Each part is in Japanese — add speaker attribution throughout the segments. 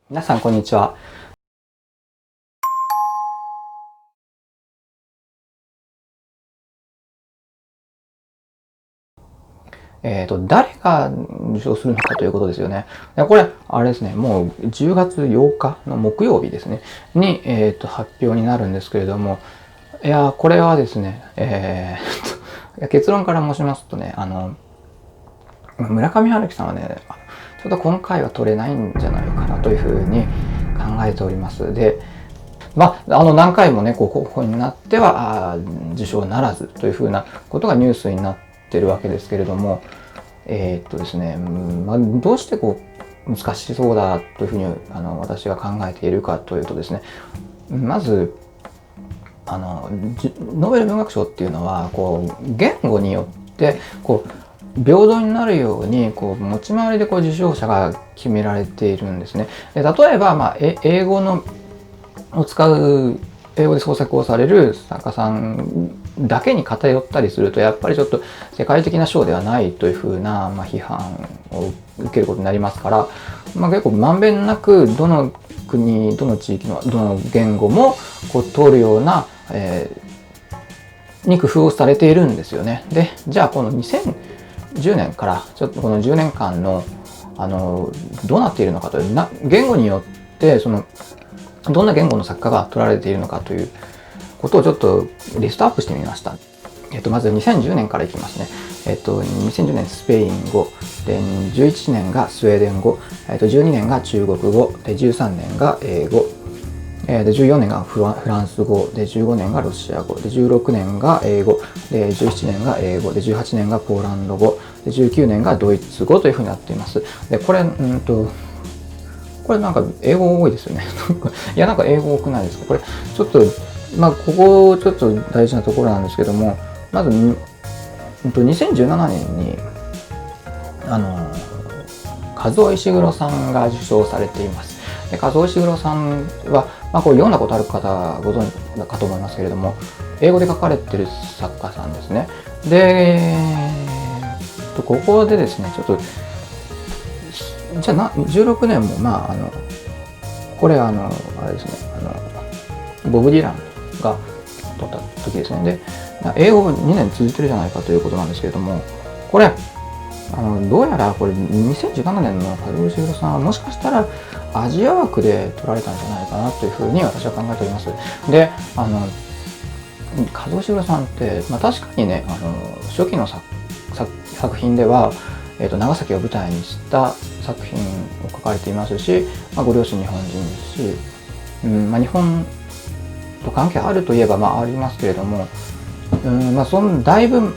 Speaker 1: 皆さん、こんにちは。誰が受賞するのかということですよね。これ、あれですね、もう10月8日の木曜日ですね、に、発表になるんですけれども、これはですね、結論から申しますとね、村上春樹さんはね、ちょっと今回は取れないんじゃないかなというふうに考えております。で、何回もね、候補になっては、受賞ならずというふうなことがニュースになってるわけですけれども、ですね、どうして難しそうだというふうに私が考えているかというとですね、まずノーベル文学賞っていうのは言語によって平等になるように持ち回りで受賞者が決められているんですね。で例えば、英語を使う英語で創作をされる作家さんだけに偏ったりするとやっぱりちょっと世界的な賞ではないというふうな、批判を受けることになりますから、結構まんべんなくどの国どの地域のどの言語も通るような、に工夫をされているんですよね。でじゃあこの2010年からちょっとこの10年間のどうなっているのかという言語によってどんな言語の作家が取られているのかということをちょっとリストアップしてみました。まず2010年からいきますね。2010年スペイン語、で11年がスウェーデン語、12年が中国語、で13年が英語、で14年がフランス語、で15年がロシア語、で16年が英語、で17年が英語、で18年がポーランド語、で19年がドイツ語というふうになっています。でこれなんか英語多いですよね。いやなんか英語多くないですか。これちょっとここちょっと大事なところなんですけども、まず2017年に和尾石黒さんが受賞されています。で和尾石黒さんは、これ読んだことある方ご存知かと思いますけれども、英語で書かれてる作家さんですね。で、ここでですね、ちょっとじゃあ16年もこれあれですね、ボブ・ディランが取った時ですね。で英語2年続いてるじゃないかということなんですけれども、これどうやらこれ2017年の和尾石黒さんはもしかしたらアジア枠で取られたんじゃないかなというふうに私は考えております。で和尾石黒さんって、確かにね初期の作品では、長崎を舞台にした作品を書かれていますし、ご両親日本人ですし、日本と関係あるといえばありますけれども、だいぶもう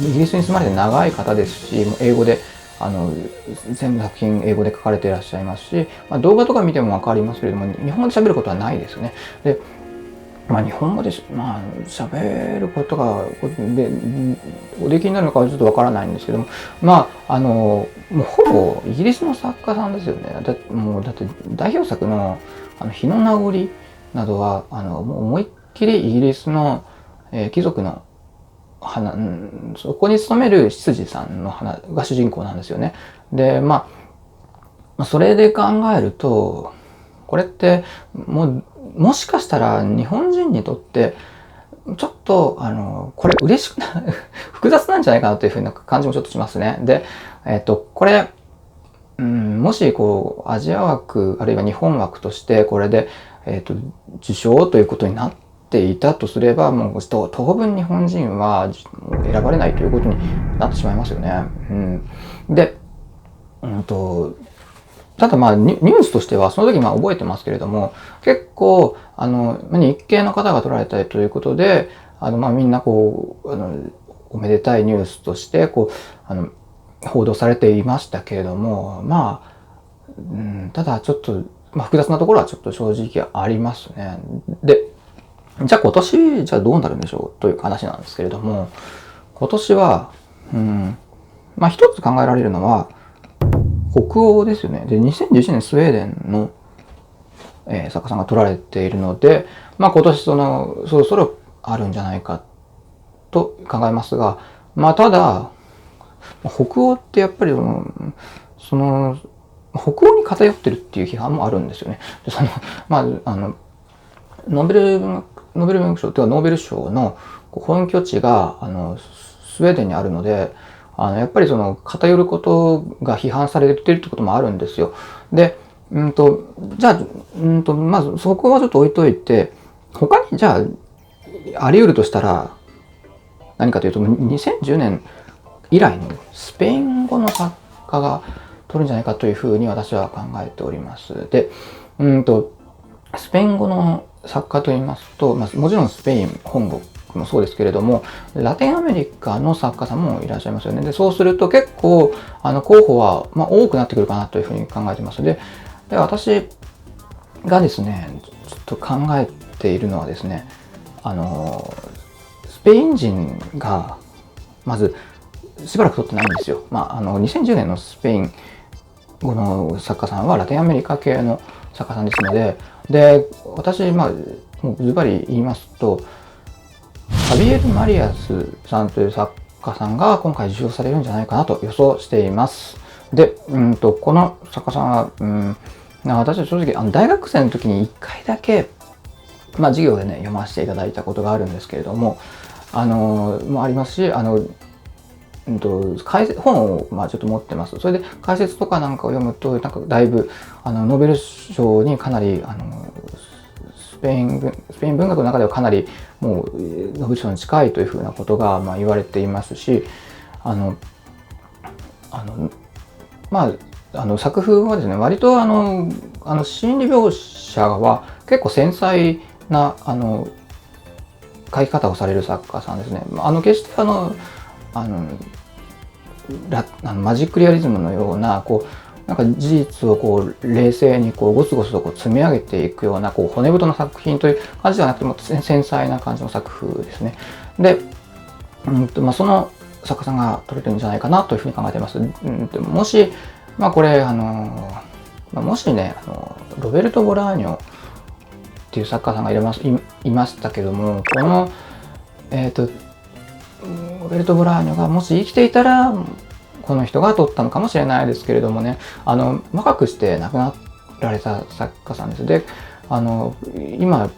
Speaker 1: イギリスに住まれて長い方ですし、英語で全部作品英語で書かれていらっしゃいますし、動画とか見ても分かりますけれども日本語で喋ることはないですよね。で日本語で喋ることがおできになるのかはちょっとわからないんですけども、もうほぼイギリスの作家さんですよね。だって代表作の日の名残などはもう思いっきりイギリスの、貴族のそこに勤める執事さんの花が主人公なんですよね。でそれで考えるとこれってもしかしたら日本人にとってちょっとこれ嬉しくな複雑なんじゃないかなというふうな感じもちょっとしますね。でこれもしアジア枠あるいは日本枠としてこれで受賞ということになっていたとすれば、もう当分日本人は選ばれないということになってしまいますよね。でただニュースとしてはその時覚えてますけれども、結構日系の方が取られたりということでみんなおめでたいニュースとして報道されていましたけれども、ただちょっと複雑なところはちょっと正直ありますね。でじゃあ今年どうなるんでしょうという話なんですけれども、今年は一つ考えられるのは北欧ですよね。で2011年スウェーデンの、作家さんが取られているので、今年そろそろあるんじゃないかと考えますが、ただ北欧ってやっぱり北欧に偏ってるっていう批判もあるんですよね。でノーベル文学賞というかノーベル賞の本拠地がスウェーデンにあるので、やっぱりその偏ることが批判されてるってこともあるんですよ。で、じゃあ、まずそこはちょっと置いといて、他にじゃあ、あり得るとしたら、何かというと、2010年以来のスペイン語の作家が取るんじゃないかというふうに私は考えております。で、スペイン語の作家といいますと、もちろんスペイン本国もそうですけれども、ラテンアメリカの作家さんもいらっしゃいますよね。で、そうすると結構、候補は、多くなってくるかなというふうに考えています。で、私がですね、ちょっと考えているのはですね、スペイン人が、まず、しばらく取ってないんですよ。2010年のスペイン語の作家さんはラテンアメリカ系の作家さんですので、私、もうズバリ言いますと、ハビエル・マリアスさんという作家さんが今回受賞されるんじゃないかなと予想しています。で、この作家さんは、私は正直、大学生の時に1回だけ、授業でね、読ませていただいたことがあるんですけれども、もありますし、本をちょっと持ってます。それで解説とかなんかを読むと、だいぶ、ノーベル賞にかなり、スペイン文学の中ではかなりもうノーベル賞に近いというふうなことが言われていますし、作風はですね、割と心理描写は結構繊細な書き方をされる作家さんですね。決してマジックリアリズムのような事実を冷静にゴツゴツと積み上げていくような骨太な作品という感じではなくても繊細な感じの作風ですね。で、その作家さんが取れるんじゃないかなというふうに考えています。もし、これもしねロベルト・ボラーニョっていう作家さんがいましたけども、このロベルト・ボラーニョがもし生きていたらこの人が取ったのかもしれないですけれどもね、若くして亡くなられた作家さんです。で、今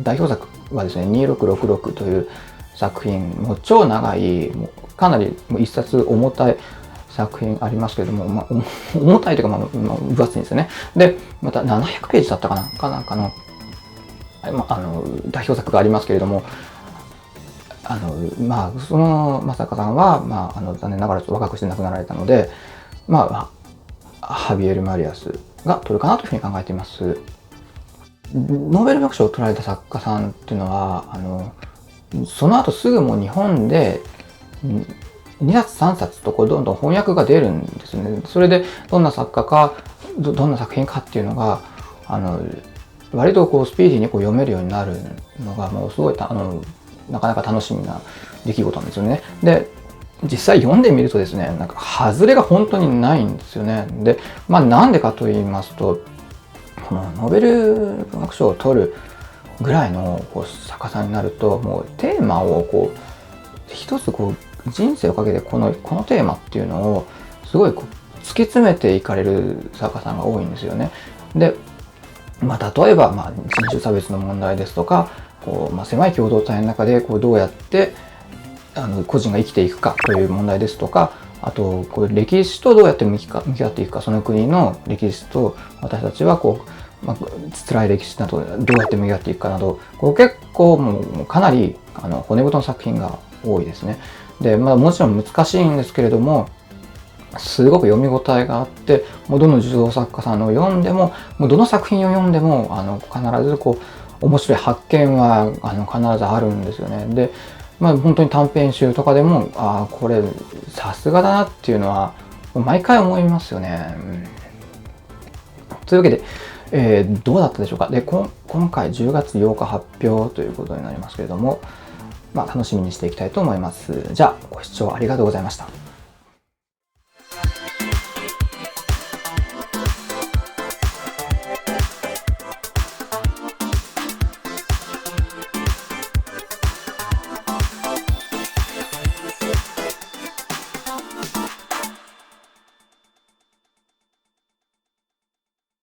Speaker 1: 代表作はですね、2666という作品、もう超長い、かなり一冊重たい作品ありますけれども、重たいというか、分厚いんですよね。で、また700ページだったかなんかの、代表作がありますけれども、その作家さんは、残念ながらちょっと若くして亡くなられたので、ハビエル・マリアスが取るかなというふうに考えています。ノーベル学賞を取られた作家さんっていうのは、その後すぐもう日本で2冊3冊とどんどん翻訳が出るんですね。それでどんな作家か、どんな作品かっていうのが、割とスピーディーに読めるようになるのが、もうすごいなかなか楽しみな出来事なんですよね。で、実際読んでみるとですね、外れが本当にないんですよね。で、なんでかと言いますと、このノーベル文学賞を取るぐらいの作家さんになると、もうテーマを一つ人生をかけてこのテーマっていうのをすごい突き詰めていかれる作家さんが多いんですよね。で、例えば人種差別の問題ですとか、狭い共同体の中でどうやって個人が生きていくかという問題ですとか、あと歴史とどうやって向き合っていくか、その国の歴史と私たちは辛い歴史などどうやって向き合っていくかなど、結構もうかなり骨太の作品が多いですね。で、もちろん難しいんですけれども、すごく読み応えがあって、もうどの受賞作家さんを読んでも、もうどの作品を読んでも必ず面白い発見は必ずあるんですよね。で、本当に短編集とかでも、これさすがだなっていうのは毎回思いますよね。というわけで、どうだったでしょうか。で、今回10月8日発表ということになりますけれども、楽しみにしていきたいと思います。じゃあ、ご視聴ありがとうございました。